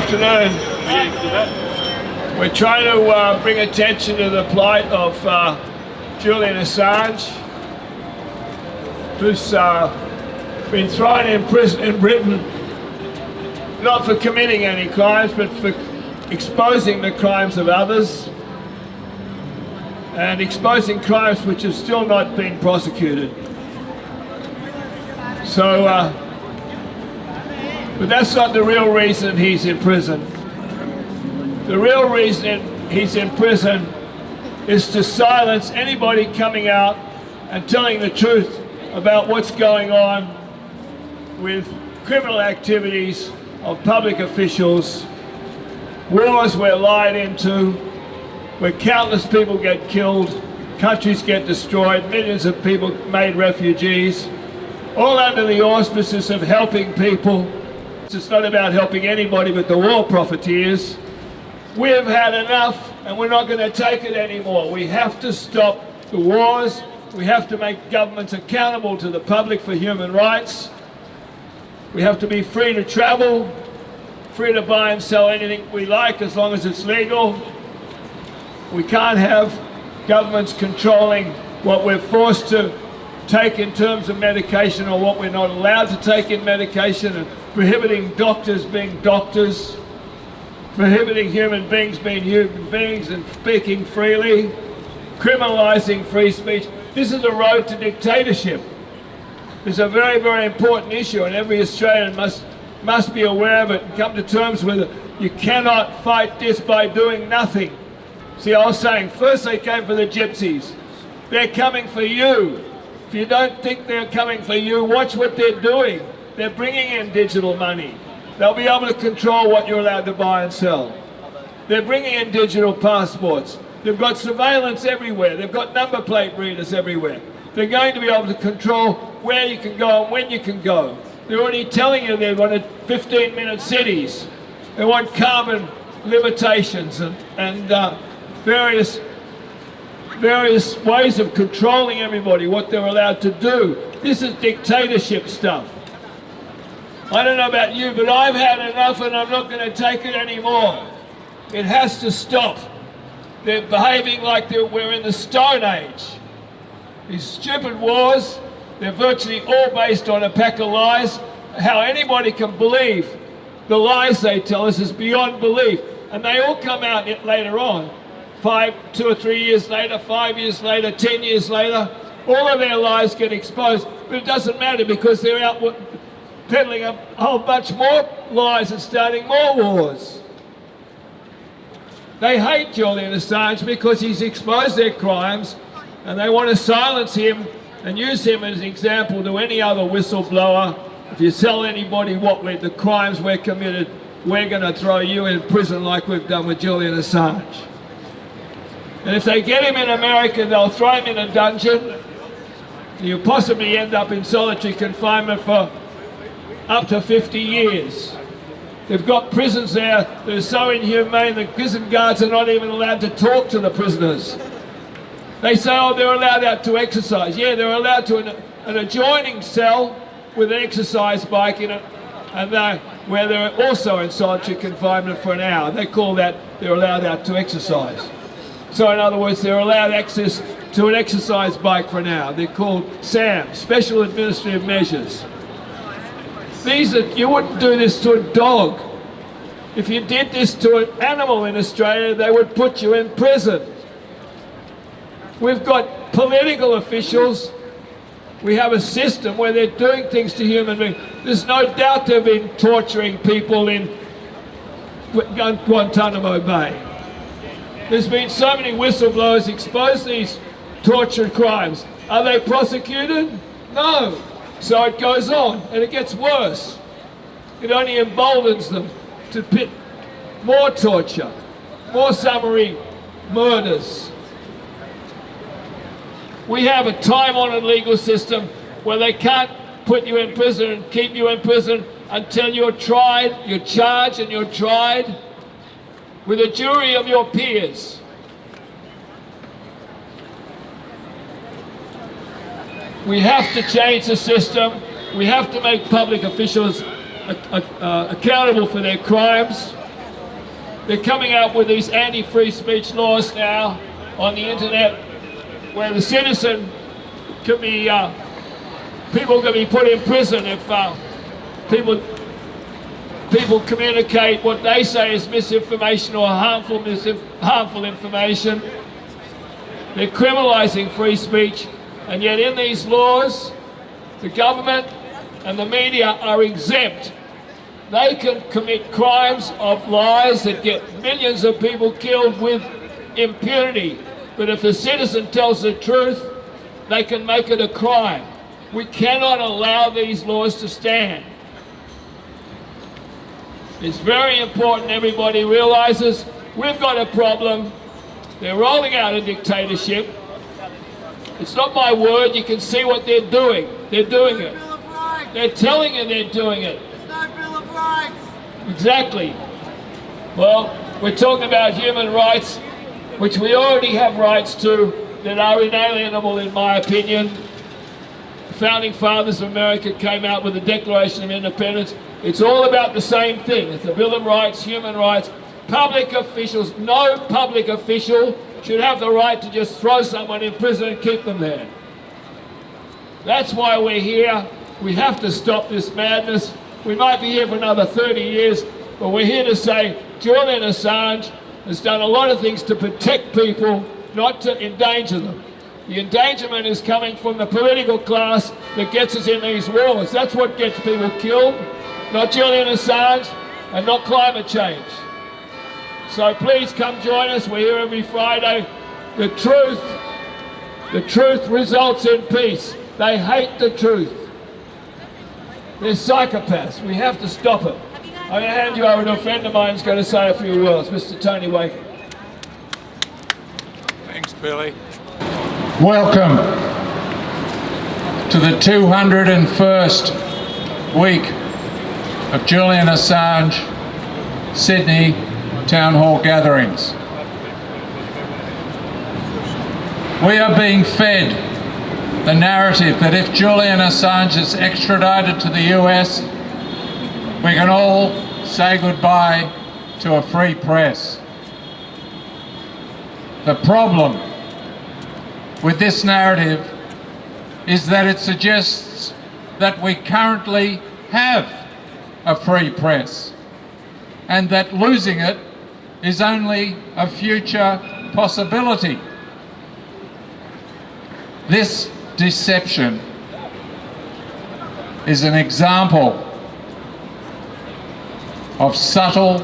afternoon. We're trying to bring attention to the plight of Julian Assange, who's been thrown in prison in Britain, not for committing any crimes, but for exposing the crimes of others and exposing crimes which have still not been prosecuted. So, but that's not the real reason he's in prison. The real reason he's in prison is to silence anybody coming out and telling the truth about what's going on with criminal activities of public officials, wars we're lied into, where countless people get killed, countries get destroyed, millions of people made refugees, all under the auspices of helping people. It's not about helping anybody but the war profiteers. We've had enough and we're not going to take it anymore. We have to stop the wars. We have to make governments accountable to the public for human rights. We have to be free to travel, free to buy and sell anything we like as long as it's legal. We can't have governments controlling what we're forced to take in terms of medication or what we're not allowed to take in medication, and prohibiting doctors being doctors, prohibiting human beings being human beings and speaking freely, criminalising free speech. This is a road to dictatorship. It's a very, very important issue, and every Australian must be aware of it and come to terms with it. You cannot fight this by doing nothing. See, I was saying, first they came for the gypsies. They're coming for you. If you don't think they're coming for you, watch what they're doing. They're bringing in digital money. They'll be able to control what you're allowed to buy and sell. They're bringing in digital passports. They've got surveillance everywhere. They've got number plate readers everywhere. They're going to be able to control where you can go and when you can go. They're already telling you they want 15-minute cities. They want carbon limitations and various ways of controlling everybody, what they're allowed to do. This is dictatorship stuff. I don't know about you, but I've had enough and I'm not going to take it anymore. It has to stop. They're behaving like we're in the Stone Age. These stupid wars, they're virtually all based on a pack of lies. How anybody can believe the lies they tell us is beyond belief. And they all come out later on. 2 or 3 years later, 5 years later, 10 years later, all of their lies get exposed. But it doesn't matter because they're out peddling a whole bunch more lies and starting more wars. They hate Julian Assange because he's exposed their crimes, and they want to silence him and use him as an example to any other whistleblower. If you tell anybody the crimes we're committed, we're going to throw you in prison like we've done with Julian Assange. And if they get him in America, they'll throw him in a dungeon. You'll possibly end up in solitary confinement for up to 50 years. They've got prisons there that are so inhumane that prison guards are not even allowed to talk to the prisoners. They say, oh, they're allowed out to exercise. Yeah, they're allowed to an adjoining cell with an exercise bike in it, and where they're also in solitary confinement for an hour. They call that they're allowed out to exercise. So in other words, they're allowed access to an exercise bike for an hour. They're called SAM, Special Administrative Measures. You wouldn't do this to a dog. If you did this to an animal in Australia, they would put you in prison. We've got political officials. We have a system where they're doing things to human beings. There's no doubt they've been torturing people in Guantanamo Bay. There's been so many whistleblowers expose these torture crimes. Are they prosecuted? No. So it goes on, and it gets worse. It only emboldens them to pit more torture, more summary murders. We have a time-honored legal system where they can't put you in prison and keep you in prison until you're tried, you're charged and you're tried with a jury of your peers. We have to change the system. We have to make public officials accountable for their crimes. They're coming up with these anti-free speech laws now on the internet, where the citizen can be, people can be put in prison if people communicate what they say is misinformation or harmful information. They're criminalising free speech, and yet in these laws, the government and the media are exempt. They can commit crimes of lies that get millions of people killed with impunity. But if the citizen tells the truth, they can make it a crime. We cannot allow these laws to stand. It's very important everybody realizes we've got a problem. They're rolling out a dictatorship. It's not my word, you can see what they're doing. They're doing it. They're telling you they're doing it. It's no Bill of Rights. Exactly. Well, we're talking about human rights, which we already have rights to, that are inalienable in my opinion. The founding fathers of America came out with the Declaration of Independence. It's all about the same thing. It's the Bill of Rights, human rights. Public officials, no public official should have the right to just throw someone in prison and keep them there. That's why we're here. We have to stop this madness. We might be here for another 30 years, but we're here to say Julian Assange has done a lot of things to protect people, not to endanger them. The endangerment is coming from the political class that gets us in these wars. That's what gets people killed, not Julian Assange and not climate change. So please come join us. We're here every Friday. The truth results in peace. They hate the truth. They're psychopaths. We have to stop it. I'm going to hand you over to a friend of mine who's going to say a few words, Mr. Tony Waker. Thanks, Billy. Welcome to the 201st week of Julian Assange Sydney Town Hall gatherings. We are being fed the narrative that if Julian Assange is extradited to the US, we can all say goodbye to a free press. The problem with this narrative is that it suggests that we currently have a free press and that losing it is only a future possibility. This deception is an example of subtle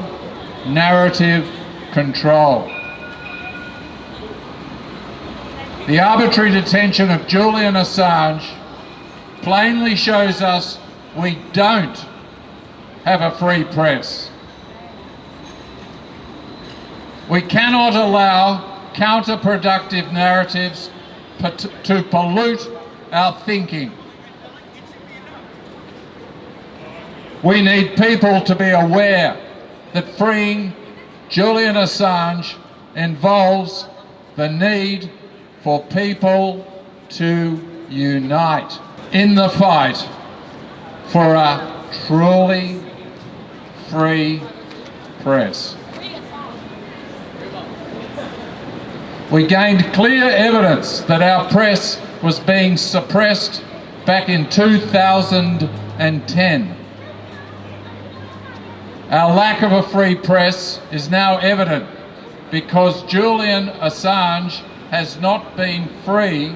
narrative control. The arbitrary detention of Julian Assange plainly shows us we don't have a free press. We cannot allow counterproductive narratives to pollute our thinking. We need people to be aware that freeing Julian Assange involves the need for people to unite in the fight for a truly free press. We gained clear evidence that our press was being suppressed back in 2010. Our lack of a free press is now evident because Julian Assange has not been free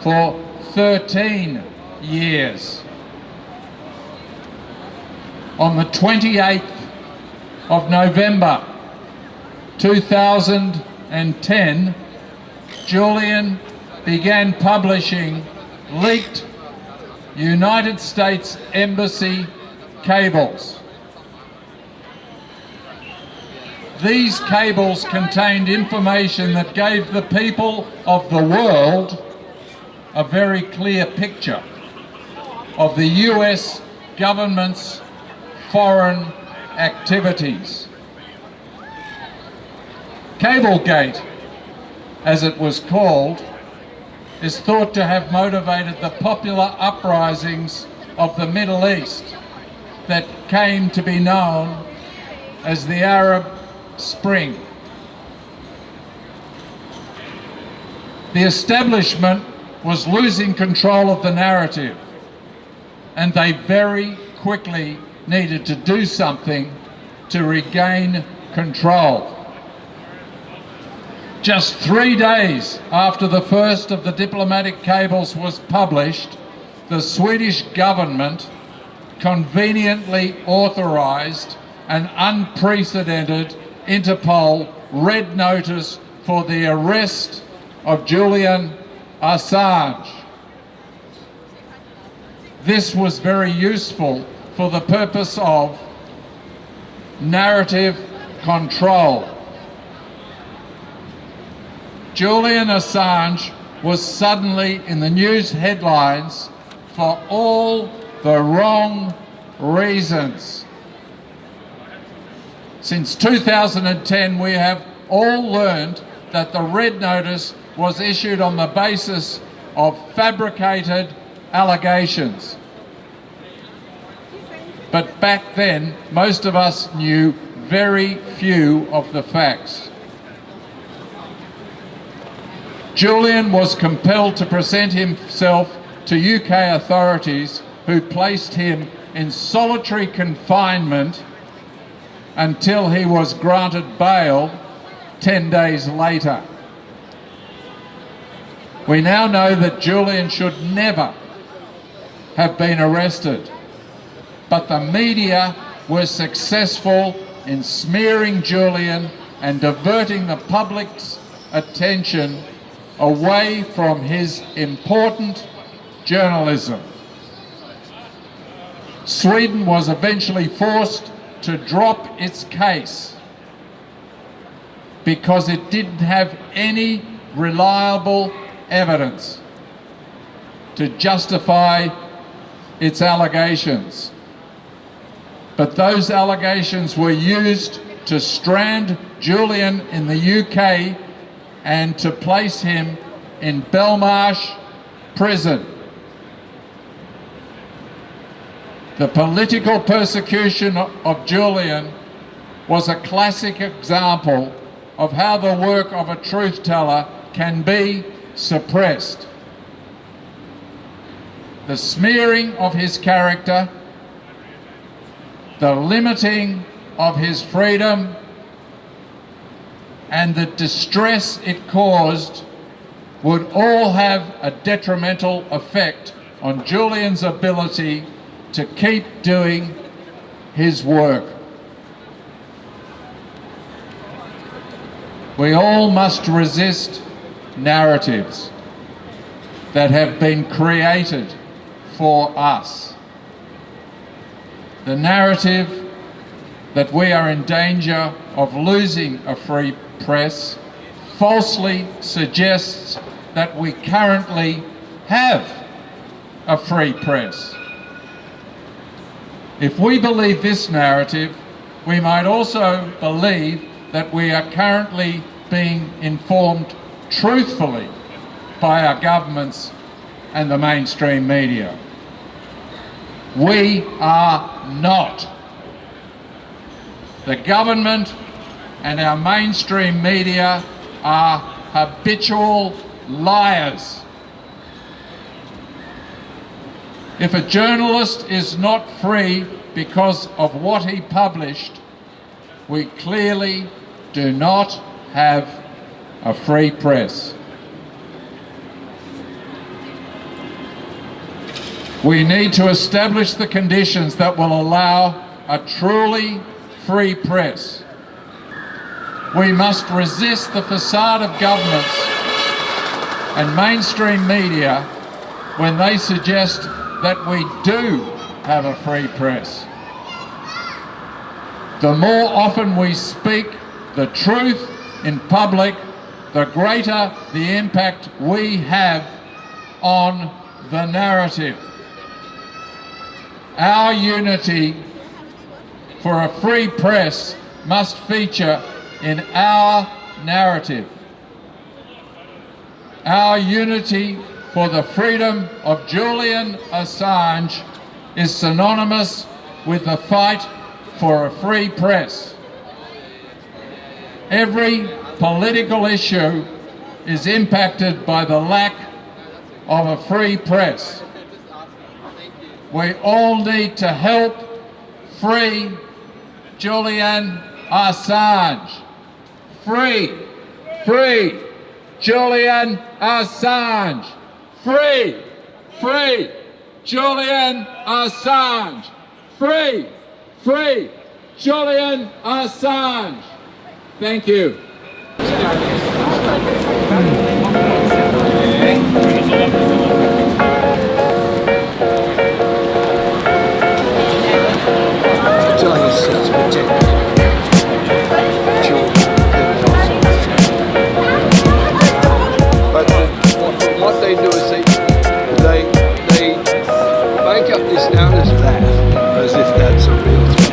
for 13 years. On the 28th of November 2010, Julian began publishing leaked United States Embassy cables. These cables contained information that gave the people of the world a very clear picture of the US government's foreign activities. Cablegate, as it was called, is thought to have motivated the popular uprisings of the Middle East that came to be known as the Arab spring. The establishment was losing control of the narrative, and they very quickly needed to do something to regain control. Just 3 days after the first of the diplomatic cables was published, the Swedish government conveniently authorised an unprecedented Interpol red notice for the arrest of Julian Assange. This was very useful for the purpose of narrative control. Julian Assange was suddenly in the news headlines for all the wrong reasons. Since 2010, we have all learned that the red notice was issued on the basis of fabricated allegations. But back then, most of us knew very few of the facts. Julian was compelled to present himself to UK authorities, who placed him in solitary confinement until he was granted bail 10 days later. We now know that Julian should never have been arrested, but the media were successful in smearing Julian and diverting the public's attention away from his important journalism. Sweden was eventually forced to drop its case because it didn't have any reliable evidence to justify its allegations. But those allegations were used to strand Julian in the UK and to place him in Belmarsh prison. The political persecution of Julian was a classic example of how the work of a truth teller can be suppressed. The smearing of his character, the limiting of his freedom, and the distress it caused would all have a detrimental effect on Julian's ability to keep doing his work. We all must resist narratives that have been created for us. The narrative that we are in danger of losing a free press falsely suggests that we currently have a free press. If we believe this narrative, we might also believe that we are currently being informed truthfully by our governments and the mainstream media. We are not. The government and our mainstream media are habitual liars. If a journalist is not free because of what he published, we clearly do not have a free press. We need to establish the conditions that will allow a truly free press. We must resist the facade of governments and mainstream media when they suggest that we do have a free press. The more often we speak the truth in public, the greater the impact we have on the narrative. Our unity for a free press must feature in our narrative. Our unity for the freedom of Julian Assange is synonymous with the fight for a free press. Every political issue is impacted by the lack of a free press. We all need to help free Julian Assange. Free Julian Assange. Free Julian Assange. Free Julian Assange. Thank you. Telling us it's protected. But what they do is they make up this narrative as if that's a real threat.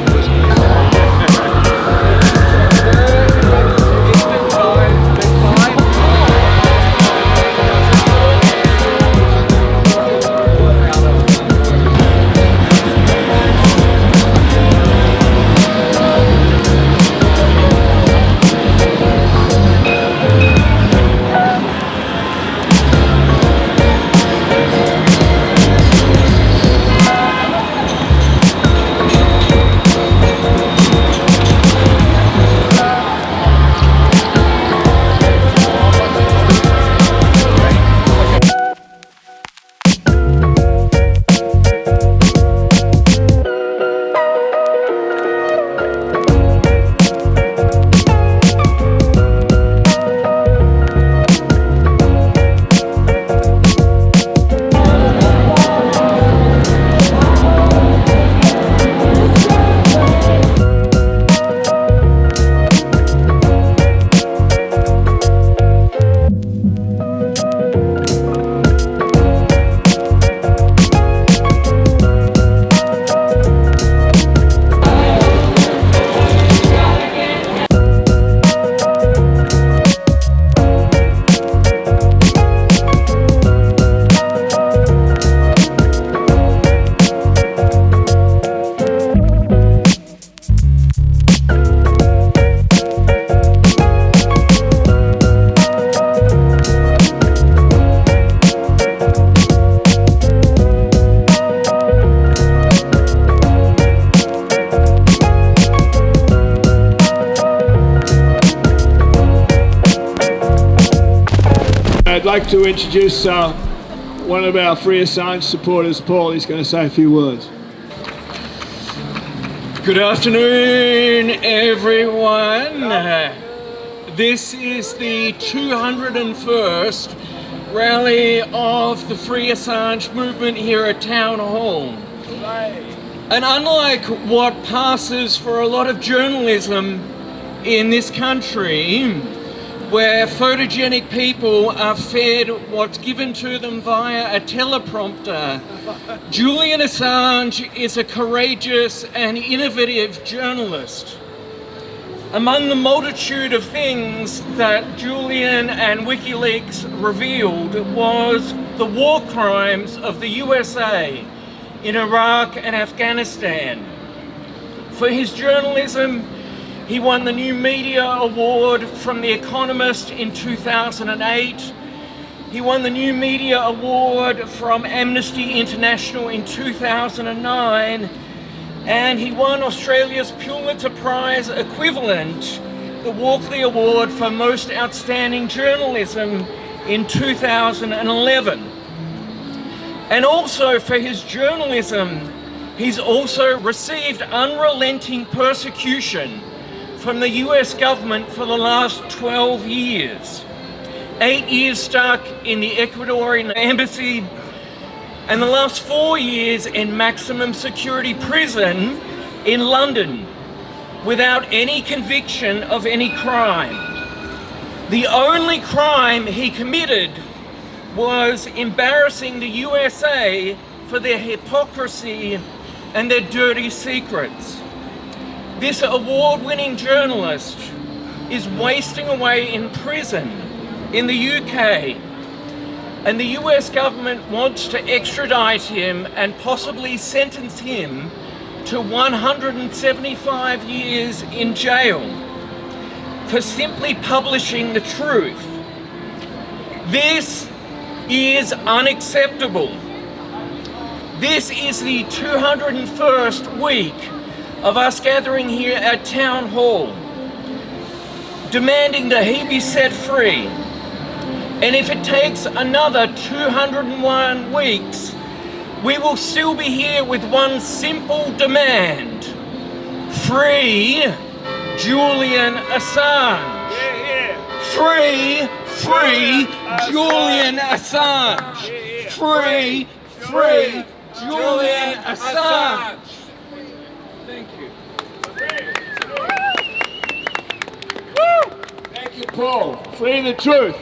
I'd like to introduce one of our Free Assange supporters, Paul. He's going to say a few words. Good afternoon, everyone. This is the 201st rally of the Free Assange movement here at Town Hall. And unlike what passes for a lot of journalism in this country, where photogenic people are fed what's given to them via a teleprompter, Julian Assange is a courageous and innovative journalist. Among the multitude of things that Julian and WikiLeaks revealed was the war crimes of the USA in Iraq and Afghanistan. For his journalism, he won the New Media Award from The Economist in 2008. He won the New Media Award from Amnesty International in 2009. And he won Australia's Pulitzer Prize equivalent, the Walkley Award for Most Outstanding Journalism in 2011. And also for his journalism, he's also received unrelenting persecution from the US government for the last 12 years. 8 years stuck in the Ecuadorian embassy, and the last 4 years in maximum security prison in London without any conviction of any crime. The only crime he committed was embarrassing the USA for their hypocrisy and their dirty secrets. This award-winning journalist is wasting away in prison in the UK, and the US government wants to extradite him and possibly sentence him to 175 years in jail. for simply publishing the truth. This is unacceptable. This is the 201st week of us gathering here at Town Hall, demanding that he be set free. And if it takes another 201 weeks, we will still be here with one simple demand. Free Julian Assange. Free Julian Assange. Free Julian Assange. Thank you. Thank you, Paul. Free the truth.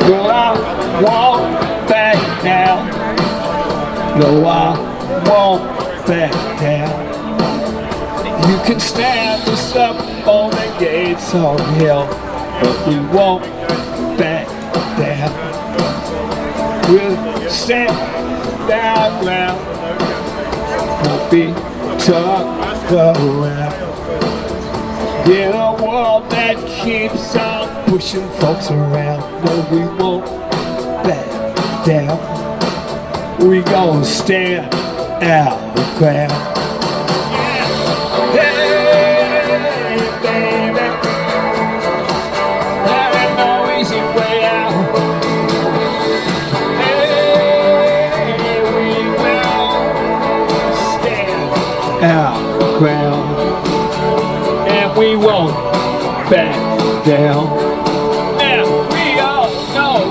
No, I won't back down. No, I won't back down. You can stand us up on the gates of hell, but we won't back down. We'll stand our ground. Won't be turned around. In a world that keeps on pushing folks around, no, we won't back down. We gonna stand our ground. Hey, baby, there ain't no easy way out. Hey, we will stand our ground. We won't back down. Now we all know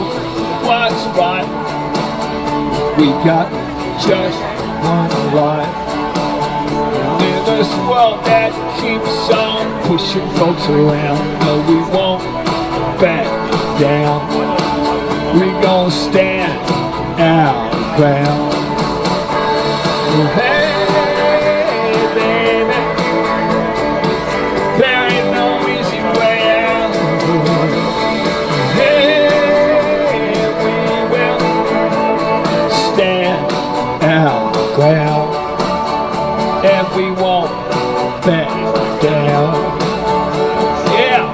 what's right. We got just one life. In this world that keeps on pushing folks around, no, we won't back down. We gon' stand our ground. Hey, baby, there ain't no easy way out. Hey, we will stand our ground, and we won't back down. Yeah.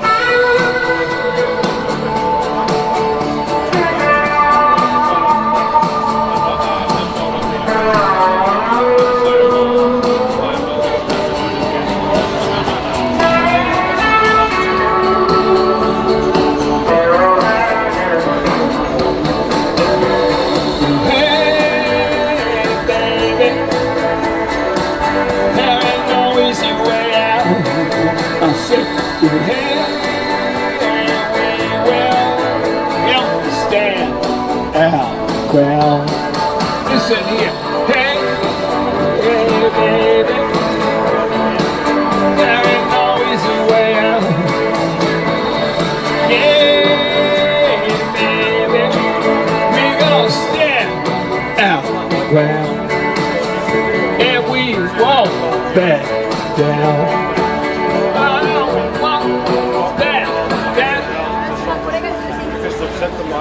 Ground. Listen here. Hey, hey, baby. There ain't no easy way out. Yeah, baby. We gonna stand our ground. And we won't back down. I won't back down.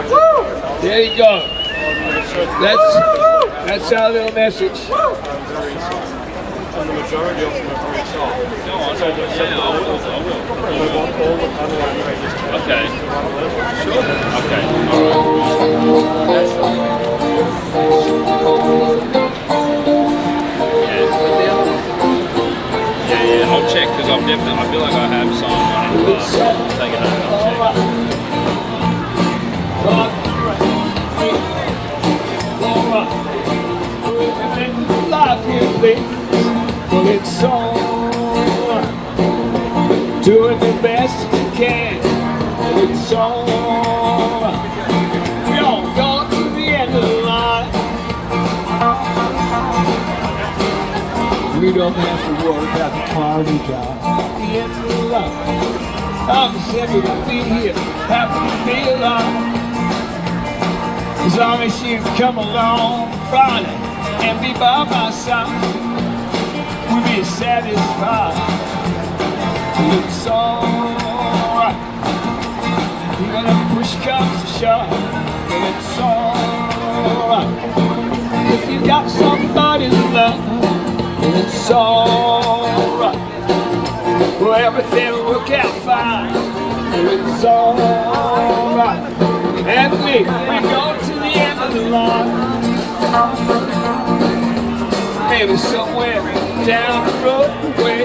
Woo! There you go. That's our little message. And the majority of them are very soft. No, I will. They want all the underlying pages to Okay. Sure. Okay. Yeah, I'll check because I feel like I have some on it. Take it home. I'll check. Life you live, well, it's all doing the best you can. It's all we all go to the end of the line. We don't have to worry about the party job. The end of the line. I'm just happy to be here, happy to be alive. As long as you come along Friday and be by my side, we'll be satisfied. It's alright. Even if push comes to shove, it's alright. If you got somebody to love, it's alright. Well, everything will work out fine. It's alright. And we go to the end of the line. Maybe somewhere down the roadway.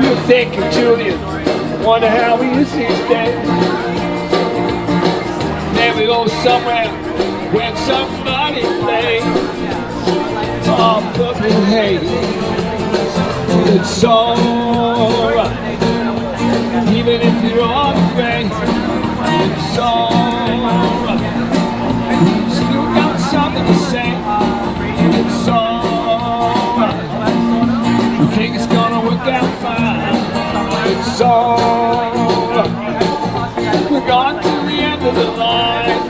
You're thinking, Julian, wonder how he is these days. Maybe go somewhere when somebody plays. Oh, but hey, it's alright. Even if you're on the way, it's alright. Still got something to say. It's alright. You think it's gonna work out fine. It's alright. We're gone to the end of the line.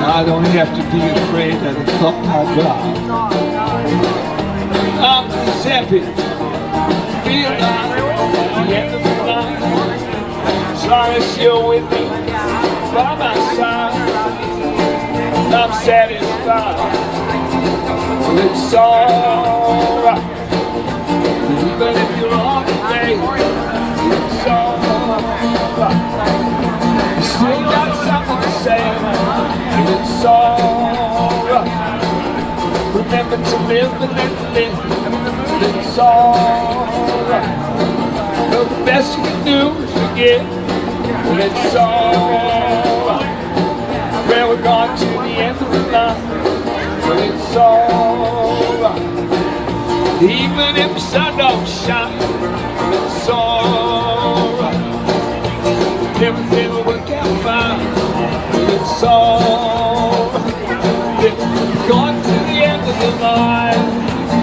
I don't have to be afraid that the clock might drive. I'm just happy to be alive at the end of the line. As long as you're with me by my side, I'm satisfied. It's alright. Even if you're on the day, it's alright. You still got something to say. It's alright. Remember to live and let live. It's alright. Well, the best you can do is forget. It's alright. Well, we're gone to the end of the line. But it's alright. Even if the sun don't shine, it's alright. Everything will work out fine. It's alright. We're going to the end of the line.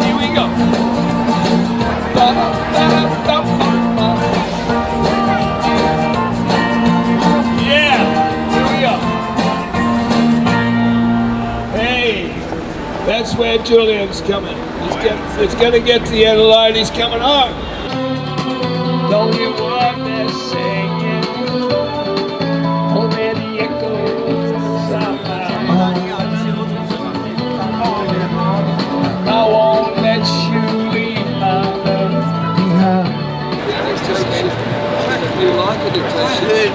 Here we go. Yeah, here we go. Hey, that's where Julian's coming. It's gonna get to the end of the line. He's coming home. Don't hear what they're saying. Only the echoes somehow. I won't let you leave my love behind. You like it, it's actually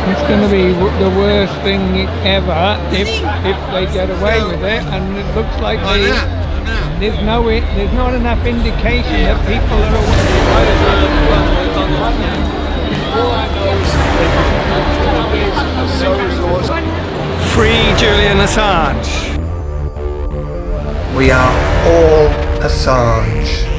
It's going to be the worst thing ever if they get away with it, and it looks like there's not enough indication that people are aware. Free Julian Assange. We are all Assange.